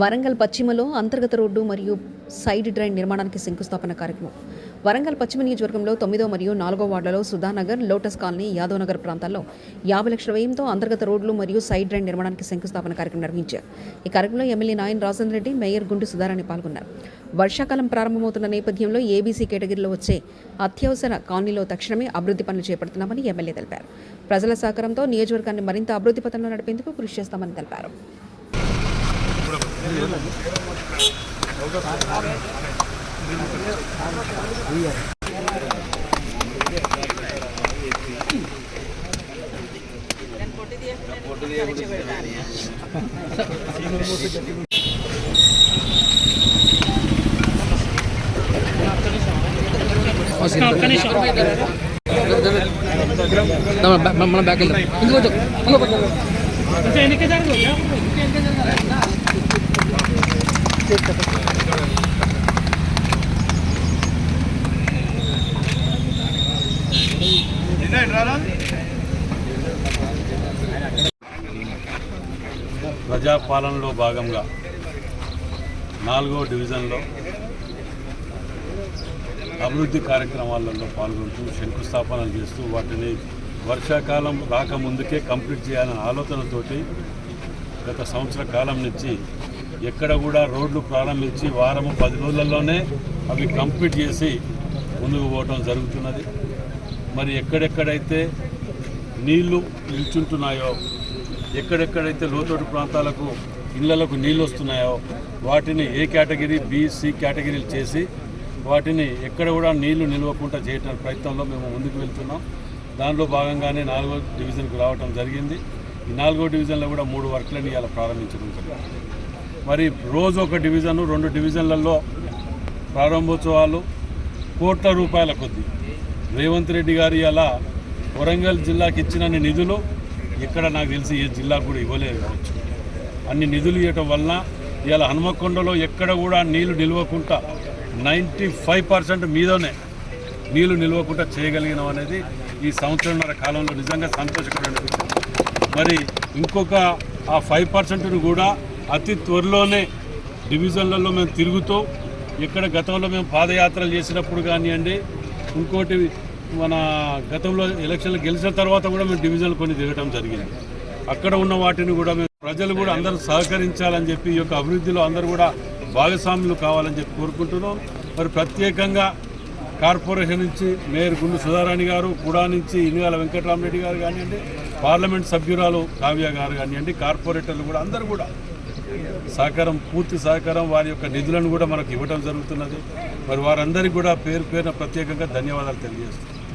వరంగల్ పశ్చిమలో అంతర్గత రోడ్డు మరియు side drain నిర్మాణానికి శంకుస్థాపన కార్యక్రమం. వరంగల్ పశ్చిమ నియోజకవర్గంలో 9 మరియు 4 వార్డులలో సుధానగర్, లోటస్ కాలనీ, యాదవ్ నగర్ ప్రాంతాల్లో 50 లక్షల వ్యయంతో అంతర్గత రోడ్లు మరియు సైడ్ డ్రైన్ నిర్మాణానికి శంకుస్థాపన కార్యక్రమం నిర్వహించారు. ఈ కార్యక్రమంలో ఎమ్మెల్యే నాయన్ రాజేంద్ర రెడ్డి, మేయర్ గుండు సుధారాణి పాల్గొన్నారు. వర్షాకాలం ప్రారంభమవుతున్న నేపథ్యంలో ఏబీసీ కేటగిరీలో వచ్చే అత్యవసర కాలనీలో తక్షణమే అభివృద్ధి పనులు చేపడుతున్నామని ఎమ్మెల్యే తెలిపారు. ప్రజల సహకారంతో నియోజకవర్గాన్ని మరింత అభివృద్ధి పథంలో నడిపేందుకు కృషి చేస్తామని తెలిపారు. మన బ్యాక్ ప్రజాపాలనలో భాగంగా 4వ డివిజన్లో అభివృద్ధి కార్యక్రమాలలో పాల్గొంటూ శంకుస్థాపనలు చేస్తూ వాటిని వర్షాకాలం రాకముందుకే కంప్లీట్ చేయాలనే ఆలోచనతోటి గత సంవత్సర కాలం నుంచి ఎక్కడ కూడా రోడ్లు ప్రారంభించి వారము 10 రోజులలోనే అవి కంప్లీట్ చేసి ముందుకు పోవటం జరుగుతున్నది. మరి ఎక్కడెక్కడైతే నీళ్లు నిల్చుంటున్నాయో, ఎక్కడెక్కడైతే లోతట్టు ప్రాంతాలకు ఇళ్లకు నీళ్ళు వస్తున్నాయో వాటిని ఏ కేటగిరీ, బి, సి కేటగిరీలు చేసి వాటిని ఎక్కడ కూడా నీళ్లు నిలవకుండా చేయటం ప్రయత్నంలో మేము ముందుకు వెళ్తున్నాం. దానిలో భాగంగానే 4వ డివిజన్కు రావటం జరిగింది. ఈ 4వ డివిజన్లో కూడా 3 వర్క్లను ఇవాళ ప్రారంభించడం జరిగింది. మరి రోజు ఒక డివిజను, 2 డివిజన్లలో ప్రారంభోత్సవాలు కోట్ల రూపాయల కొద్దీ రేవంత్ రెడ్డి గారు ఇలా వరంగల్ జిల్లాకి ఇచ్చినన్ని నిధులు ఇక్కడ నాకు తెలిసి ఏ జిల్లాకు కూడా ఇవ్వలేదు కావచ్చు. అన్ని నిధులు ఇవ్వటం వలన ఇవాళ హనుమకొండలో ఎక్కడ కూడా నీళ్లు నిలవకుండా 95% మీదనే నీళ్లు నిలవకుండా చేయగలిగినాం అనేది ఈ సంవత్సరంన్నర కాలంలో నిజంగా సంతోషకరమైన విషయం. మరి ఇంకొక ఆ 5%ను కూడా అతి త్వరలోనే డివిజన్లలో మేము తిరుగుతూ, ఇక్కడ గతంలో మేము పాదయాత్రలు చేసినప్పుడు కానివ్వండి, ఇంకోటి మన గతంలో ఎలక్షన్లు గెలిచిన తర్వాత కూడా మేము డివిజన్లు కొన్ని తిరగడం జరిగింది. అక్కడ ఉన్న వాటిని కూడా మేము ప్రజలు కూడా అందరూ సహకరించాలని చెప్పి ఈ యొక్క అభివృద్ధిలో అందరూ కూడా భాగస్వాములు కావాలని చెప్పి కోరుకుంటున్నాం. మరి ప్రత్యేకంగా కార్పొరేషన్ నుంచి మేయర్ గుండు సుధారాణి గారు, కూడా నుంచి ఇనుగాల వెంకటరామరెడ్డి గారు కానివ్వండి, పార్లమెంట్ సభ్యురాలు కావ్య గారు కానివ్వండి, కార్పొరేటర్లు కూడా అందరూ కూడా సహకారం, పూర్తి సహకారం, వారి యొక్క నిధులను కూడా మనకు ఇవ్వడం జరుగుతున్నది. మరి వారందరికీ కూడా పేరు పేరున ప్రత్యేకంగా ధన్యవాదాలు తెలియజేస్తున్నాం.